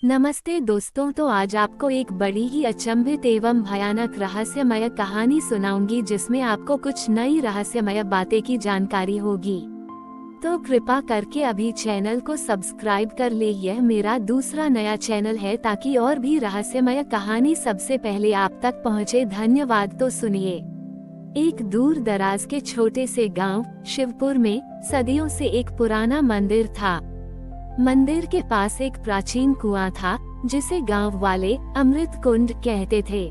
नमस्ते दोस्तों, तो आज आपको एक बड़ी ही अचंभित एवं भयानक रहस्यमय कहानी सुनाऊंगी जिसमें आपको कुछ नई रहस्यमय बातें की जानकारी होगी। तो कृपा करके अभी चैनल को सब्सक्राइब कर ले। यह मेरा दूसरा नया चैनल है ताकि और भी रहस्यमय कहानी सबसे पहले आप तक पहुंचे। धन्यवाद। तो सुनिए। एक दूर दराज के छोटे से गांव शिवपुर में सदियों से एक पुराना मंदिर था। मंदिर के पास एक प्राचीन कुआं था जिसे गांव वाले अमृत कुंड कहते थे।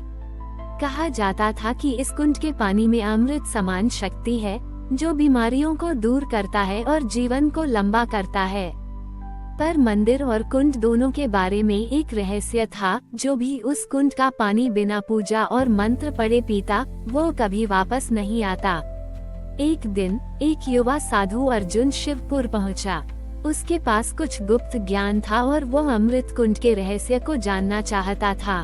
कहा जाता था कि इस कुंड के पानी में अमृत समान शक्ति है जो बीमारियों को दूर करता है और जीवन को लंबा करता है। पर मंदिर और कुंड दोनों के बारे में एक रहस्य था। जो भी उस कुंड का पानी बिना पूजा और मंत्र पढ़े पीता, वो कभी वापस नहीं आता। एक दिन एक युवा साधु अर्जुन शिवपुर पहुंचा। उसके पास कुछ गुप्त ज्ञान था और वो अमृत कुंड के रहस्य को जानना चाहता था।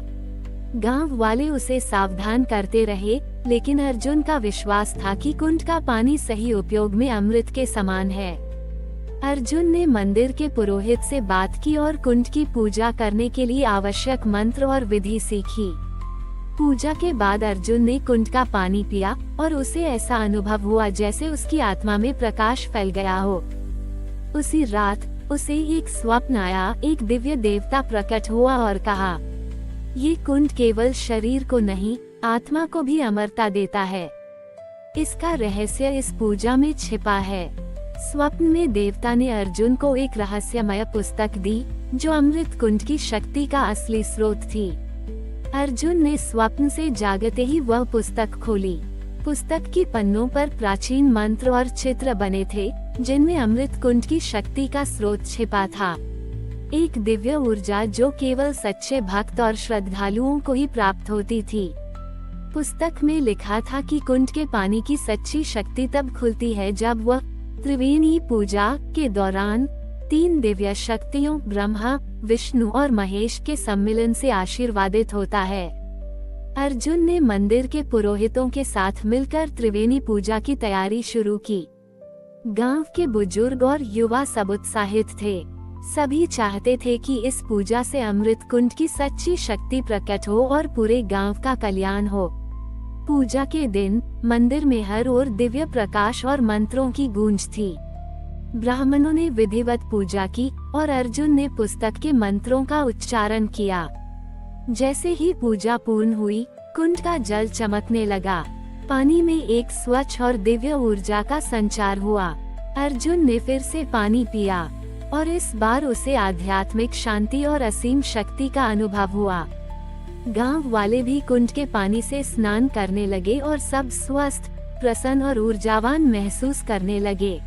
गांव वाले उसे सावधान करते रहे, लेकिन अर्जुन का विश्वास था कि कुंड का पानी सही उपयोग में अमृत के समान है। अर्जुन ने मंदिर के पुरोहित से बात की और कुंड की पूजा करने के लिए आवश्यक मंत्र और विधि सीखी। पूजा के बाद अर्जुन ने कुंड का पानी पिया और उसे ऐसा अनुभव हुआ जैसे उसकी आत्मा में प्रकाश फैल गया हो। उसी रात उसे एक स्वप्न आया। एक दिव्य देवता प्रकट हुआ और कहा, ये कुंड केवल शरीर को नहीं, आत्मा को भी अमरता देता है। इसका रहस्य इस पूजा में छिपा है। स्वप्न में देवता ने अर्जुन को एक रहस्यमय पुस्तक दी जो अमृत कुंड की शक्ति का असली स्रोत थी। अर्जुन ने स्वप्न से जागते ही वह पुस्तक खोली। पुस्तक की पन्नों पर प्राचीन मंत्र और चित्र बने थे जिनमें अमृत कुंड की शक्ति का स्रोत छिपा था। एक दिव्य ऊर्जा जो केवल सच्चे भक्त और श्रद्धालुओं को ही प्राप्त होती थी। पुस्तक में लिखा था कि कुंड के पानी की सच्ची शक्ति तब खुलती है जब वह त्रिवेणी पूजा के दौरान 3 दिव्य शक्तियों ब्रह्मा, विष्णु और महेश के सम्मिलन से आशीर्वादित होता है। अर्जुन ने मंदिर के पुरोहितों के साथ मिलकर त्रिवेणी पूजा की तैयारी शुरू की। गांव के बुजुर्ग और युवा सब उत्साहित थे। सभी चाहते थे कि इस पूजा से अमृत कुंड की सच्ची शक्ति प्रकट हो और पूरे गांव का कल्याण हो। पूजा के दिन मंदिर में हर ओर दिव्य प्रकाश और मंत्रों की गूंज थी। ब्राह्मणों ने विधिवत पूजा की और अर्जुन ने पुस्तक के मंत्रों का उच्चारण किया। जैसे ही पूजा पूर्ण हुई, कुंड का जल चमकने लगा। पानी में एक स्वच्छ और दिव्य ऊर्जा का संचार हुआ। अर्जुन ने फिर से पानी पिया और इस बार उसे आध्यात्मिक शांति और असीम शक्ति का अनुभव हुआ। गांव वाले भी कुंड के पानी से स्नान करने लगे और सब स्वस्थ, प्रसन्न और ऊर्जावान महसूस करने लगे।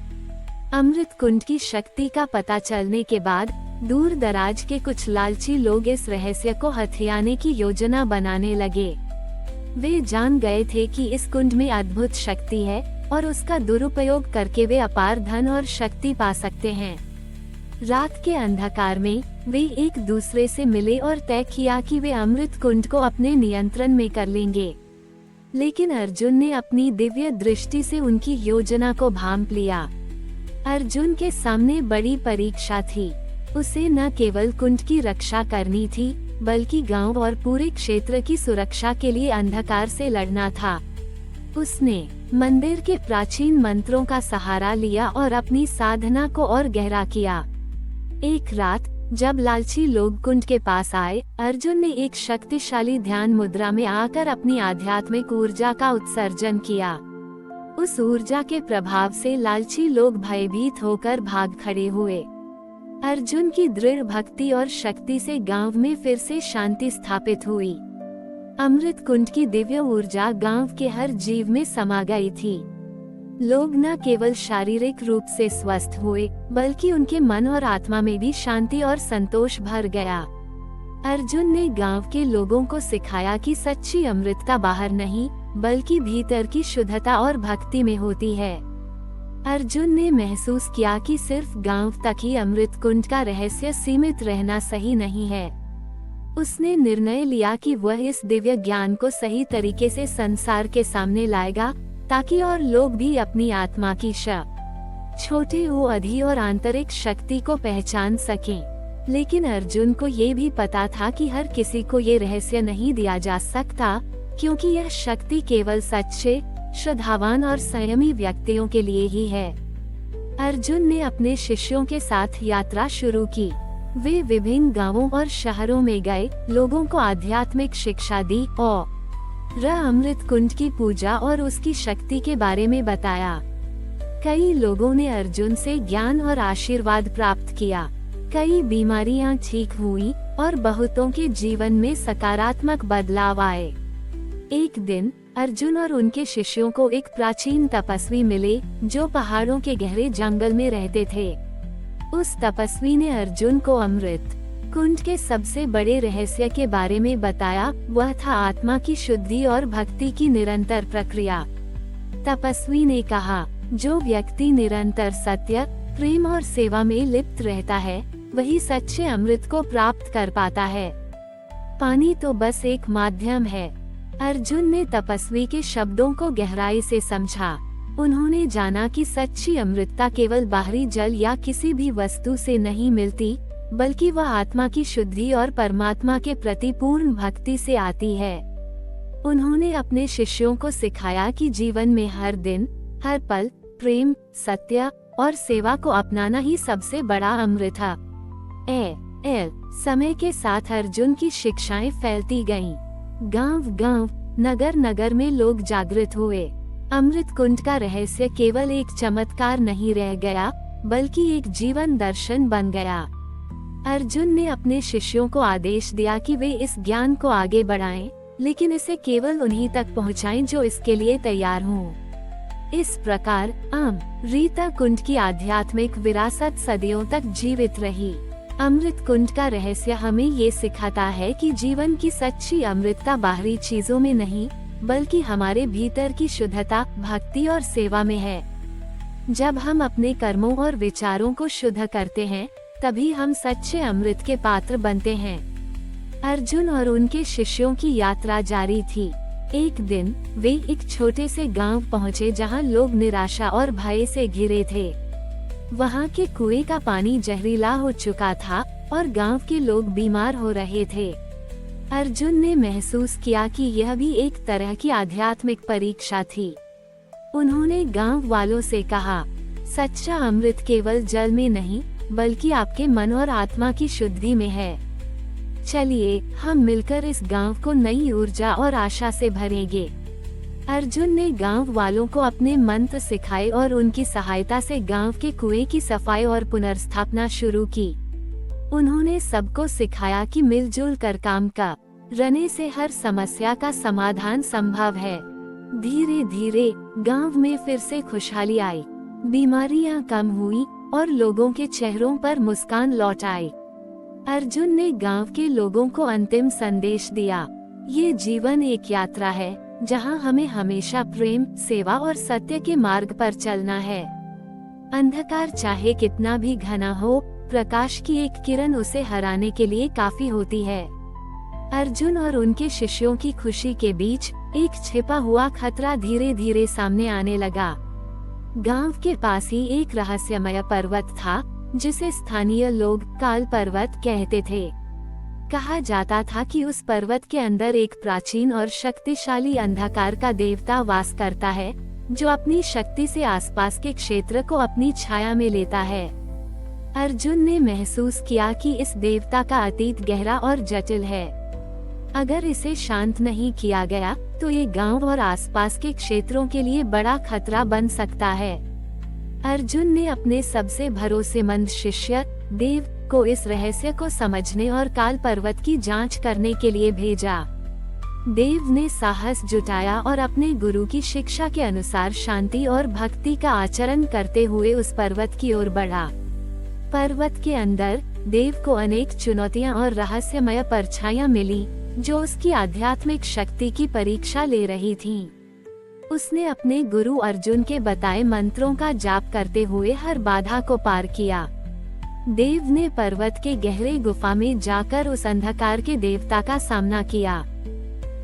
अमृत कुंड की शक्ति का पता चलने के बाद दूर दराज के कुछ लालची लोग इस रहस्य को हथियाने की योजना बनाने लगे। वे जान गए थे कि इस कुंड में अद्भुत शक्ति है और उसका दुरुपयोग करके वे अपार धन और शक्ति पा सकते हैं। रात के अंधकार में वे एक दूसरे से मिले और तय किया कि वे अमृत कुंड को अपने नियंत्रण में कर लेंगे। लेकिन अर्जुन ने अपनी दिव्य दृष्टि से उनकी योजना को भांप लिया। अर्जुन के सामने बड़ी परीक्षा थी। उसे न केवल कुंड की रक्षा करनी थी, बल्कि गांव और पूरे क्षेत्र की सुरक्षा के लिए अंधकार से लड़ना था। उसने मंदिर के प्राचीन मंत्रों का सहारा लिया और अपनी साधना को और गहरा किया। एक रात जब लालची लोग कुंड के पास आए, अर्जुन ने एक शक्तिशाली ध्यान मुद्रा में आकर अपनी आध्यात्मिक ऊर्जा का उत्सर्जन किया। उस ऊर्जा के प्रभाव से लालची लोग भयभीत होकर भाग खड़े हुए। अर्जुन की दृढ़ भक्ति और शक्ति से गांव में फिर से शांति स्थापित हुई। अमृत कुंड की दिव्य ऊर्जा गांव के हर जीव में समा गई थी। लोग न केवल शारीरिक रूप से स्वस्थ हुए, बल्कि उनके मन और आत्मा में भी शांति और संतोष भर गया। अर्जुन ने गांव के लोगों को सिखाया कि सच्ची अमृतता बाहर नहीं, बल्कि भीतर की शुद्धता और भक्ति में होती है। अर्जुन ने महसूस किया कि सिर्फ गांव तक ही अमृत कुंड का रहस्य सीमित रहना सही नहीं है। उसने निर्णय लिया कि वह इस दिव्य ज्ञान को सही तरीके से संसार के सामने लाएगा, ताकि और लोग भी अपनी आत्मा की छोटी वो अधि और आंतरिक शक्ति को पहचान सकें। लेकिन अर्जुन को ये भी पता था कि हर किसी को ये रहस्य नहीं दिया जा सकता, क्योंकि यह शक्ति केवल सच्चे, श्रद्धावान और संयमी व्यक्तियों के लिए ही है। अर्जुन ने अपने शिष्यों के साथ यात्रा शुरू की। वे विभिन्न गांवों और शहरों में गए, लोगों को आध्यात्मिक शिक्षा दी और अमृत कुंड की पूजा और उसकी शक्ति के बारे में बताया। कई लोगों ने अर्जुन से ज्ञान और आशीर्वाद प्राप्त किया। कई बीमारियां ठीक हुई और बहुतों के जीवन में सकारात्मक बदलाव आए। एक दिन अर्जुन और उनके शिष्यों को एक प्राचीन तपस्वी मिले जो पहाड़ों के गहरे जंगल में रहते थे। उस तपस्वी ने अर्जुन को अमृत कुंड के सबसे बड़े रहस्य के बारे में बताया। वह था आत्मा की शुद्धि और भक्ति की निरंतर प्रक्रिया। तपस्वी ने कहा, जो व्यक्ति निरंतर सत्य, प्रेम और सेवा में लिप्त रहता है, वही सच्चे अमृत को प्राप्त कर पाता है। पानी तो बस एक माध्यम है। अर्जुन ने तपस्वी के शब्दों को गहराई से समझा। उन्होंने जाना कि सच्ची अमृतता केवल बाहरी जल या किसी भी वस्तु से नहीं मिलती, बल्कि वह आत्मा की शुद्धि और परमात्मा के प्रति पूर्ण भक्ति से आती है। उन्होंने अपने शिष्यों को सिखाया कि जीवन में हर दिन, हर पल प्रेम, सत्य और सेवा को अपनाना ही सबसे बड़ा अमृत है। समय के साथ अर्जुन की शिक्षाएं फैलती गईं। गांव-गांव, नगर-नगर में लोग जागृत हुए। अमृत कुंड का रहस्य केवल एक चमत्कार नहीं रह गया, बल्कि एक जीवन दर्शन बन गया। अर्जुन ने अपने शिष्यों को आदेश दिया कि वे इस ज्ञान को आगे बढ़ाएं, लेकिन इसे केवल उन्हीं तक पहुंचाएं जो इसके लिए तैयार हों। इस प्रकार रीता कुंड की आध्यात्मिक विरासत सदियों तक जीवित रही। अमृत कुंड का रहस्य हमें ये सिखाता है कि जीवन की सच्ची अमृतता बाहरी चीजों में नहीं, बल्कि हमारे भीतर की शुद्धता, भक्ति और सेवा में है। जब हम अपने कर्मों और विचारों को शुद्ध करते हैं, तभी हम सच्चे अमृत के पात्र बनते हैं। अर्जुन और उनके शिष्यों की यात्रा जारी थी। एक दिन वे एक छोटे से गांव पहुंचे जहां लोग निराशा और भय से घिरे थे। वहां के कुएं का पानी जहरीला हो चुका था और गांव के लोग बीमार हो रहे थे। अर्जुन ने महसूस किया कि यह भी एक तरह की आध्यात्मिक परीक्षा थी। उन्होंने गांव वालों से कहा, सच्चा अमृत केवल जल में नहीं, बल्कि आपके मन और आत्मा की शुद्धि में है। चलिए हम मिलकर इस गांव को नई ऊर्जा और आशा से भरेंगे। अर्जुन ने गांव वालों को अपने मंत्र सिखाए और उनकी सहायता से गांव के कुएं की सफाई और पुनर्स्थापना शुरू की। उन्होंने सबको सिखाया कि मिलजुल कर काम करने से हर समस्या का समाधान संभव है। धीरे धीरे गांव में फिर से खुशहाली आई, बीमारियां कम हुई और लोगों के चेहरों पर मुस्कान लौट आई। अर्जुन ने गांव के लोगों को अंतिम संदेश दिया, ये जीवन एक यात्रा है जहां हमें हमेशा प्रेम, सेवा और सत्य के मार्ग पर चलना है। अंधकार चाहे कितना भी घना हो, प्रकाश की एक किरण उसे हराने के लिए काफी होती है। अर्जुन और उनके शिष्यों की खुशी के बीच एक छिपा हुआ खतरा धीरे धीरे सामने आने लगा। गांव के पास ही एक रहस्यमय पर्वत था, जिसे स्थानीय लोग काल पर्वत कहते थे। कहा जाता था कि उस पर्वत के अंदर एक प्राचीन और शक्तिशाली अंधकार का देवता वास करता है, जो अपनी शक्ति से आसपास के क्षेत्र को अपनी छाया में लेता है। अर्जुन ने महसूस किया कि इस देवता का अतीत गहरा और जटिल है। अगर इसे शांत नहीं किया गया, तो ये गांव और आसपास के क्षेत्रों के लिए बड़ा खतरा बन सकता है। अर्जुन ने अपने सबसे भरोसेमंद शिष्य देव को इस रहस्य को समझने और काल पर्वत की जांच करने के लिए भेजा। देव ने साहस जुटाया और अपने गुरु की शिक्षा के अनुसार शांति और भक्ति का आचरण करते हुए उस पर्वत की ओर बढ़ा। पर्वत के अंदर देव को अनेक चुनौतियां और रहस्यमय परछाइयां मिली, जो उसकी आध्यात्मिक शक्ति की परीक्षा ले रही थीं। उसने अपने गुरु अर्जुन के बताए मंत्रों का जाप करते हुए हर बाधा को पार किया। देव ने पर्वत के गहरे गुफा में जाकर उस अंधकार के देवता का सामना किया।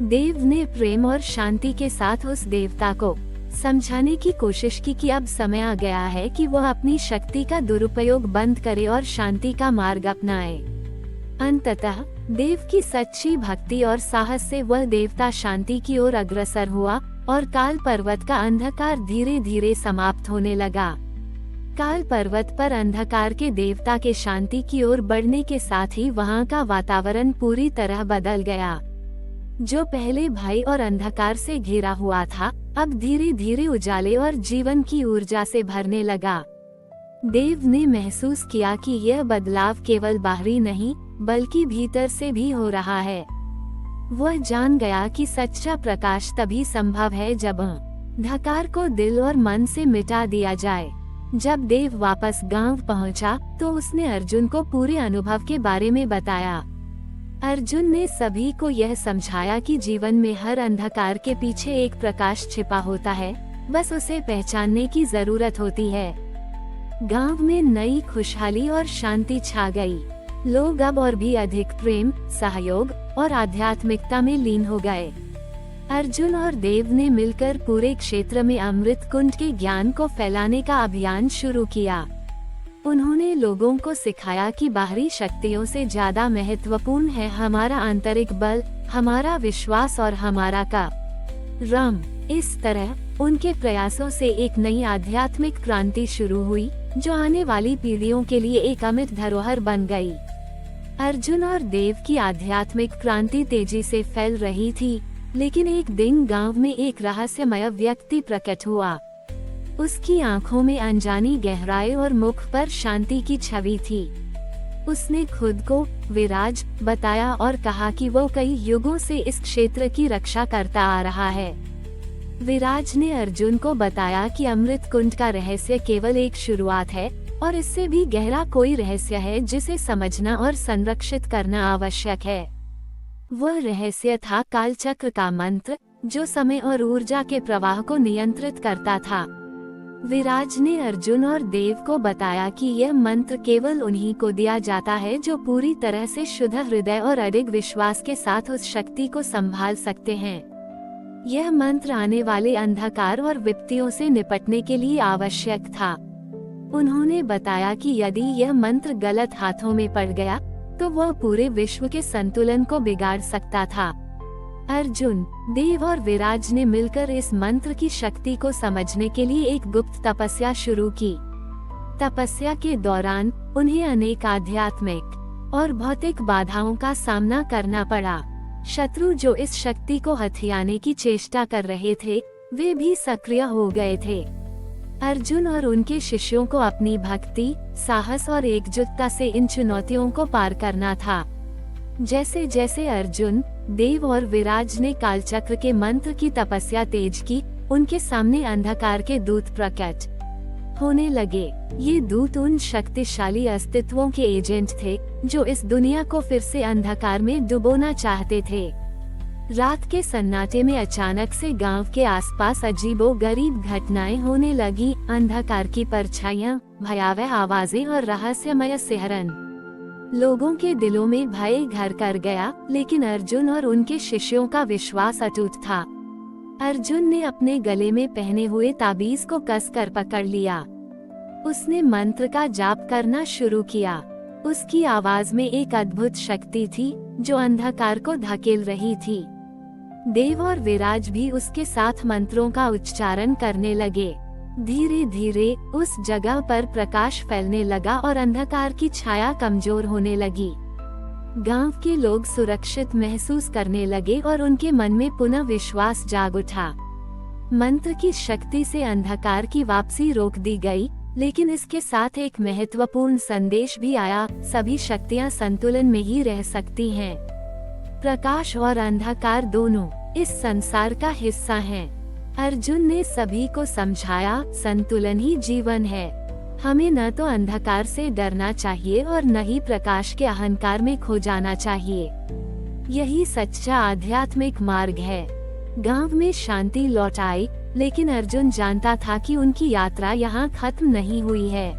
देव ने प्रेम और शांति के साथ उस देवता को समझाने की कोशिश की कि अब समय आ गया है कि वह अपनी शक्ति का दुरुपयोग बंद करे और शांति का मार्ग अपनाए। अंततः देव की सच्ची भक्ति और साहस से वह देवता शांति की ओर अग्रसर हुआ और काल पर्वत का अंधकार धीरे धीरे समाप्त होने लगा। काल पर्वत पर अंधकार के देवता के शांति की ओर बढ़ने के साथ ही वहाँ का वातावरण पूरी तरह बदल गया। जो पहले भय और अंधकार से घिरा हुआ था, अब धीरे धीरे उजाले और जीवन की ऊर्जा से भरने लगा। देव ने महसूस किया कि यह बदलाव केवल बाहरी नहीं, बल्कि भीतर से भी हो रहा है। वह जान गया कि सच्चा प्रकाश तभी संभव है जब अंधकार को दिल और मन से मिटा दिया जाए। जब देव वापस गांव पहुंचा, तो उसने अर्जुन को पूरे अनुभव के बारे में बताया। अर्जुन ने सभी को यह समझाया कि जीवन में हर अंधकार के पीछे एक प्रकाश छिपा होता है, बस उसे पहचानने की जरूरत होती है। गांव में नई खुशहाली और शांति छा गई। लोग अब और भी अधिक प्रेम, सहयोग और आध्यात्मिकता में लीन हो गए। अर्जुन और देव ने मिलकर पूरे क्षेत्र में अमृत कुंड के ज्ञान को फैलाने का अभियान शुरू किया। उन्होंने लोगों को सिखाया कि बाहरी शक्तियों से ज्यादा महत्वपूर्ण है हमारा आंतरिक बल, हमारा विश्वास और हमारा कर्म। इस तरह उनके प्रयासों से एक नई आध्यात्मिक क्रांति शुरू हुई, जो आने वाली पीढ़ियों के लिए एक अमिट धरोहर बन गई। अर्जुन और देव की आध्यात्मिक क्रांति तेजी से फैल रही थी, लेकिन एक दिन गांव में एक रहस्यमय व्यक्ति प्रकट हुआ। उसकी आंखों में अनजानी गहराई और मुख पर शांति की छवि थी। उसने खुद को विराज बताया और कहा कि वो कई युगों से इस क्षेत्र की रक्षा करता आ रहा है। विराज ने अर्जुन को बताया कि अमृत कुंड का रहस्य केवल एक शुरुआत है और इससे भी गहरा कोई रहस्य है जिसे समझना और संरक्षित करना आवश्यक है। वह रहस्य था कालचक्र का मंत्र, जो समय और ऊर्जा के प्रवाह को नियंत्रित करता था। विराज ने अर्जुन और देव को बताया कि यह मंत्र केवल उन्हीं को दिया जाता है जो पूरी तरह से शुद्ध हृदय और अडिग विश्वास के साथ उस शक्ति को संभाल सकते हैं। यह मंत्र आने वाले अंधकार और विपत्तियों से निपटने के लिए आवश्यक था। उन्होंने बताया कि यदि यह मंत्र गलत हाथों में पड़ गया, तो वह पूरे विश्व के संतुलन को बिगाड़ सकता था। अर्जुन, देव और विराज ने मिलकर इस मंत्र की शक्ति को समझने के लिए एक गुप्त तपस्या शुरू की। तपस्या के दौरान उन्हें अनेक आध्यात्मिक और भौतिक बाधाओं का सामना करना पड़ा। शत्रु जो इस शक्ति को हथियाने की चेष्टा कर रहे थे, वे भी सक्रिय हो गए थे। अर्जुन और उनके शिष्यों को अपनी भक्ति, साहस और एकजुटता से इन चुनौतियों को पार करना था। जैसे जैसे अर्जुन, देव और विराज ने कालचक्र के मंत्र की तपस्या तेज की, उनके सामने अंधकार के दूत प्रकट होने लगे। ये दूत उन शक्तिशाली अस्तित्वों के एजेंट थे जो इस दुनिया को फिर से अंधकार में डुबोना चाहते थे। रात के सन्नाटे में अचानक से गांव के आसपास अजीबोगरीब घटनाएं होने लगी। अंधकार की परछाइयां, भयावह आवाजें और रहस्यमय सिहरन। लोगों के दिलों में भय घर कर गया, लेकिन अर्जुन और उनके शिष्यों का विश्वास अटूट था। अर्जुन ने अपने गले में पहने हुए ताबीज को कसकर पकड़ लिया। उसने मंत्र का जाप करना शुरू किया। उसकी आवाज में एक अद्भुत शक्ति थी जो अंधकार को धकेल रही थी। देव और विराज भी उसके साथ मंत्रों का उच्चारण करने लगे। धीरे धीरे उस जगह पर प्रकाश फैलने लगा और अंधकार की छाया कमजोर होने लगी। गांव के लोग सुरक्षित महसूस करने लगे और उनके मन में पुनः विश्वास जाग उठा। मंत्र की शक्ति से अंधकार की वापसी रोक दी गई, लेकिन इसके साथ एक महत्वपूर्ण संदेश भी आया। सभी शक्तियां संतुलन में ही रह सकती हैं। प्रकाश और अंधकार दोनों इस संसार का हिस्सा हैं। अर्जुन ने सभी को समझाया, संतुलन ही जीवन है। हमें न तो अंधकार से डरना चाहिए और न ही प्रकाश के अहंकार में खो जाना चाहिए। यही सच्चा आध्यात्मिक मार्ग है। गांव में शांति लौट आई, लेकिन अर्जुन जानता था कि उनकी यात्रा यहाँ खत्म नहीं हुई है।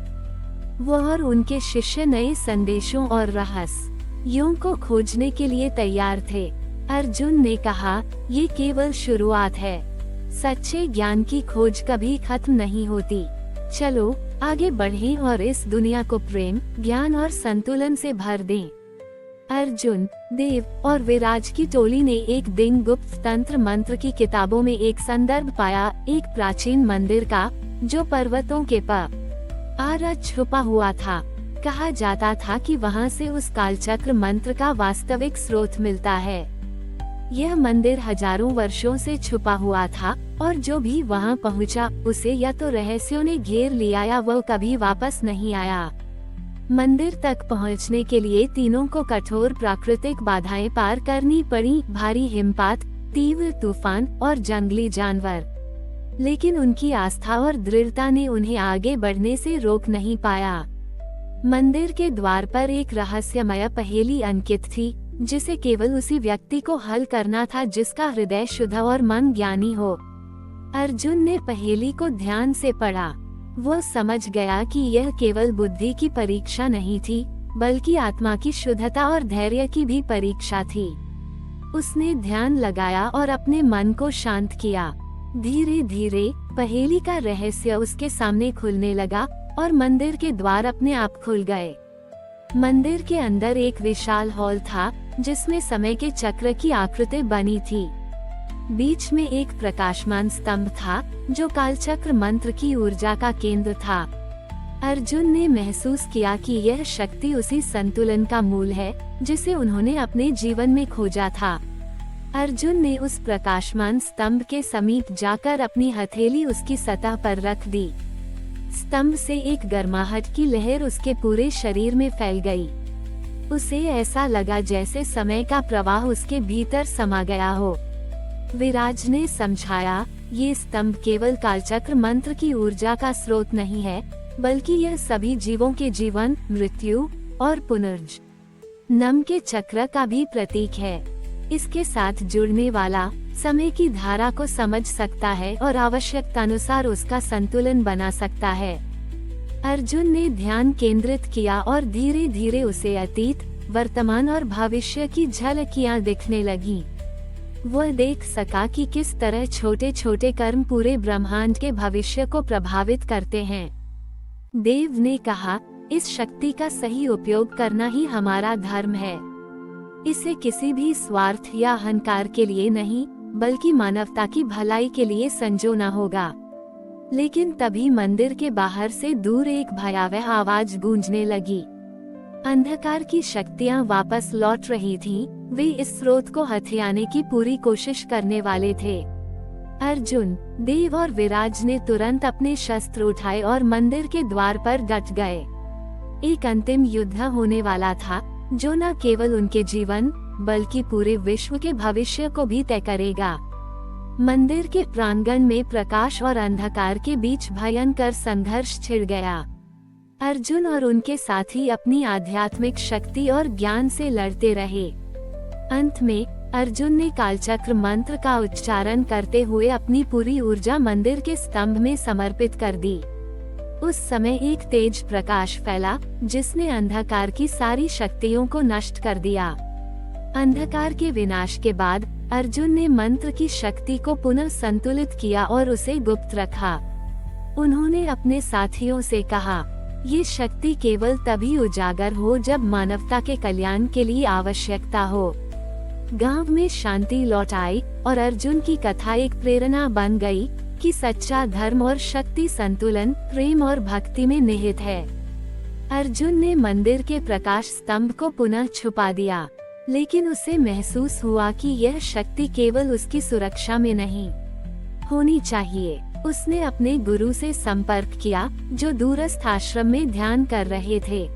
वह और उनके शिष्य नए संदेशों और रहस्यों को खोजने के लिए तैयार थे। अर्जुन ने कहा, ये केवल शुरुआत है। सच्चे ज्ञान की खोज कभी खत्म नहीं होती। चलो आगे बढ़ें और इस दुनिया को प्रेम, ज्ञान और संतुलन से भर दें। अर्जुन, देव और विराज की टोली ने एक दिन गुप्त तंत्र मंत्र की किताबों में एक संदर्भ पाया, एक प्राचीन मंदिर का, जो पर्वतों के पार छुपा हुआ था। कहा जाता था कि वहां से उस कालचक्र मंत्र का वास्तविक स्रोत मिलता है। यह मंदिर हजारों वर्षों से छुपा हुआ था और जो भी वहां पहुंचा, उसे या तो रहस्यों ने घेर लिया या वह कभी वापस नहीं आया। मंदिर तक पहुंचने के लिए तीनों को कठोर प्राकृतिक बाधाएं पार करनी पड़ी, भारी हिमपात, तीव्र तूफान और जंगली जानवर। लेकिन उनकी आस्था और दृढ़ता ने उन्हें आगे बढ़ने से रोक नहीं पाया। मंदिर के द्वार पर एक रहस्यमय पहेली अंकित थी, जिसे केवल उसी व्यक्ति को हल करना था जिसका हृदय शुद्ध और मन ज्ञानी हो। अर्जुन ने पहेली को ध्यान से पढ़ा। वो समझ गया कि यह केवल बुद्धि की परीक्षा नहीं थी, बल्कि आत्मा की शुद्धता और धैर्य की भी परीक्षा थी। उसने ध्यान लगाया और अपने मन को शांत किया। धीरे धीरे पहेली का रहस्य उसके सामने खुलने लगा और मंदिर के द्वार अपने आप खुल गए। मंदिर के अंदर एक विशाल हॉल था, जिसमें समय के चक्र की आकृति बनी थी। बीच में एक प्रकाशमान स्तंभ था, जो कालचक्र मंत्र की ऊर्जा का केंद्र था। अर्जुन ने महसूस किया कि यह शक्ति उसी संतुलन का मूल है, जिसे उन्होंने अपने जीवन में खोजा था। अर्जुन ने उस प्रकाशमान स्तंभ के समीप जाकर अपनी हथेली उसकी सतह पर रख दी। स्तंभ से एक गर्माहट की लहर उसके पूरे शरीर में फैल गई। उसे ऐसा लगा जैसे समय का प्रवाह उसके भीतर समा गया हो। विराज ने समझाया, ये स्तंभ केवल कालचक्र मंत्र की ऊर्जा का स्रोत नहीं है, बल्कि यह सभी जीवों के जीवन, मृत्यु और पुनर्जन्म के चक्र का भी प्रतीक है। इसके साथ जुड़ने वाला समय की धारा को समझ सकता है और आवश्यकतानुसार उसका संतुलन बना सकता है। अर्जुन ने ध्यान केंद्रित किया और धीरे धीरे उसे अतीत, वर्तमान और भविष्य की झलकियां दिखने लगी। वह देख सका कि किस तरह छोटे छोटे कर्म पूरे ब्रह्मांड के भविष्य को प्रभावित करते हैं। देव ने कहा, इस शक्ति का सही उपयोग करना ही हमारा धर्म है। इसे किसी भी स्वार्थ या अहंकार के लिए नहीं, बल्कि मानवता की भलाई के लिए संजोना होगा। लेकिन तभी मंदिर के बाहर से दूर एक भयावह आवाज गूंजने लगी। अंधकार की शक्तियां वापस लौट रही थीं, वे इस स्रोत को हथियाने की पूरी कोशिश करने वाले थे। अर्जुन, देव और विराज ने तुरंत अपने शस्त्र उठाए और मंदिर के द्वार पर डट गए। एक अंतिम युद्ध होने वाला था, जो न केवल उनके जीवन, बल्कि पूरे विश्व के भविष्य को भी तय करेगा। मंदिर के प्रांगण में प्रकाश और अंधकार के बीच भयंकर संघर्ष छिड़ गया। अर्जुन और उनके साथी अपनी आध्यात्मिक शक्ति और ज्ञान से लड़ते रहे। अंत में अर्जुन ने कालचक्र मंत्र का उच्चारण करते हुए अपनी पूरी ऊर्जा मंदिर के स्तंभ में समर्पित कर दी। उस समय एक तेज प्रकाश फैला, जिसने अंधकार की सारी शक्तियों को नष्ट कर दिया। अंधकार के विनाश के बाद अर्जुन ने मंत्र की शक्ति को पुनः संतुलित किया और उसे गुप्त रखा। उन्होंने अपने साथियों से कहा, ये शक्ति केवल तभी उजागर हो जब मानवता के कल्याण के लिए आवश्यकता हो। गांव में शांति लौट आई और अर्जुन की कथा एक प्रेरणा बन गई कि सच्चा धर्म और शक्ति संतुलन, प्रेम और भक्ति में निहित है। अर्जुन ने मंदिर के प्रकाश स्तंभ को पुनः छुपा दिया, लेकिन उसे महसूस हुआ कि यह शक्ति केवल उसकी सुरक्षा में नहीं होनी चाहिए। उसने अपने गुरु से संपर्क किया, जो दूरस्थ आश्रम में ध्यान कर रहे थे।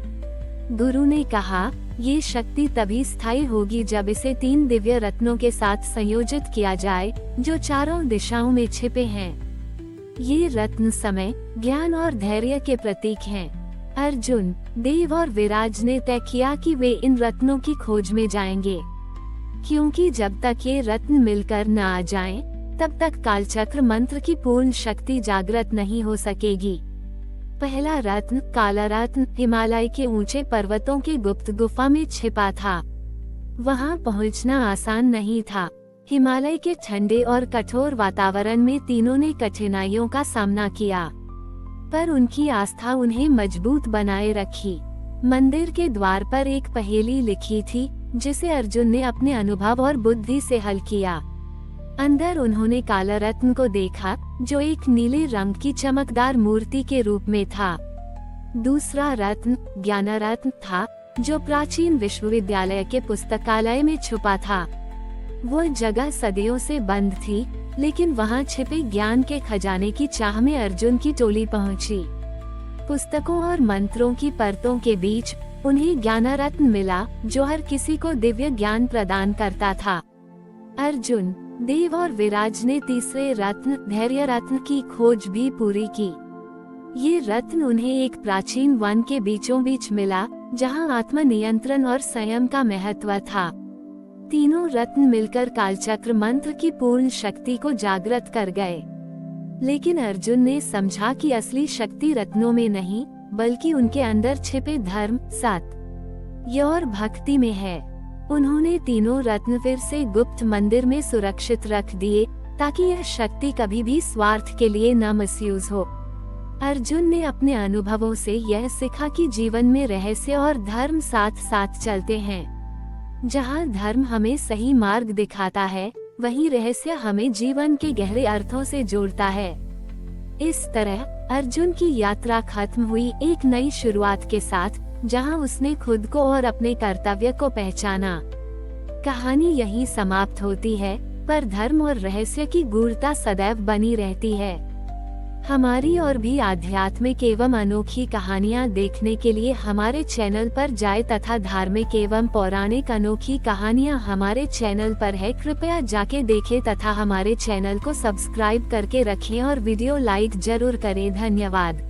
गुरु ने कहा, ये शक्ति तभी स्थायी होगी जब इसे 3 दिव्य रत्नों के साथ संयोजित किया जाए, जो चारों दिशाओं में छिपे हैं। ये रत्न समय, ज्ञान और धैर्य के प्रतीक हैं। अर्जुन, देव और विराज ने तय किया कि वे इन रत्नों की खोज में जाएंगे, क्योंकि जब तक ये रत्न मिलकर न आ जाएं, तब तक कालचक्र मंत्र की पूर्ण शक्ति जागृत नहीं हो सकेगी। पहला रत्न, काला रत्न, हिमालय के ऊंचे पर्वतों के गुप्त गुफा में छिपा था। वहां पहुंचना आसान नहीं था। हिमालय के ठंडे और कठोर वातावरण में तीनों ने कठिनाइयों का सामना किया, पर उनकी आस्था उन्हें मजबूत बनाए रखी। मंदिर के द्वार पर एक पहेली लिखी थी, जिसे अर्जुन ने अपने अनुभव और बुद्धि से हल किया। अंदर उन्होंने काला रत्न को देखा, जो एक नीले रंग की चमकदार मूर्ति के रूप में था। दूसरा रत्न ज्ञान रत्न था, जो प्राचीन विश्वविद्यालय के पुस्तकालय में छुपा था। वो जगह सदियों से बंद थी, लेकिन वहाँ छिपे ज्ञान के खजाने की चाह में अर्जुन की टोली पहुँची। पुस्तकों और मंत्रों की परतों के बीच उन्हें ज्ञान रत्न मिला, जो हर किसी को दिव्य ज्ञान प्रदान करता था। अर्जुन, देव और विराज ने तीसरे रत्न धैर्य रत्न की खोज भी पूरी की। ये रत्न उन्हें एक प्राचीन वन के बीचों बीच मिला, जहाँ आत्मनियंत्रण और संयम का महत्व था। तीनों रत्न मिलकर कालचक्र मंत्र की पूर्ण शक्ति को जागृत कर गए। लेकिन अर्जुन ने समझा कि असली शक्ति रत्नों में नहीं, बल्कि उनके अंदर छिपे धर्म, सत्य और भक्ति में है। उन्होंने तीनों रत्न फिर से गुप्त मंदिर में सुरक्षित रख दिए, ताकि यह शक्ति कभी भी स्वार्थ के लिए न मिसयूज हो। अर्जुन ने अपने अनुभवों से यह सीखा कि जीवन में रहस्य और धर्म साथ साथ चलते हैं। जहाँ धर्म हमें सही मार्ग दिखाता है, वहीं रहस्य हमें जीवन के गहरे अर्थों से जोड़ता है। इस तरह अर्जुन की यात्रा खत्म हुई एक नई शुरुआत के साथ, जहाँ उसने खुद को और अपने कर्तव्य को पहचाना। कहानी यहीं समाप्त होती है, पर धर्म और रहस्य की गूढ़ता सदैव बनी रहती है। हमारी और भी आध्यात्मिक एवं अनोखी कहानियाँ देखने के लिए हमारे चैनल पर जाएं तथा धार्मिक एवं पौराणिक अनोखी कहानियाँ हमारे चैनल पर है। कृपया जाके देखें तथा हमारे चैनल को सब्सक्राइब करके रखें और वीडियो लाइक जरूर करें। धन्यवाद।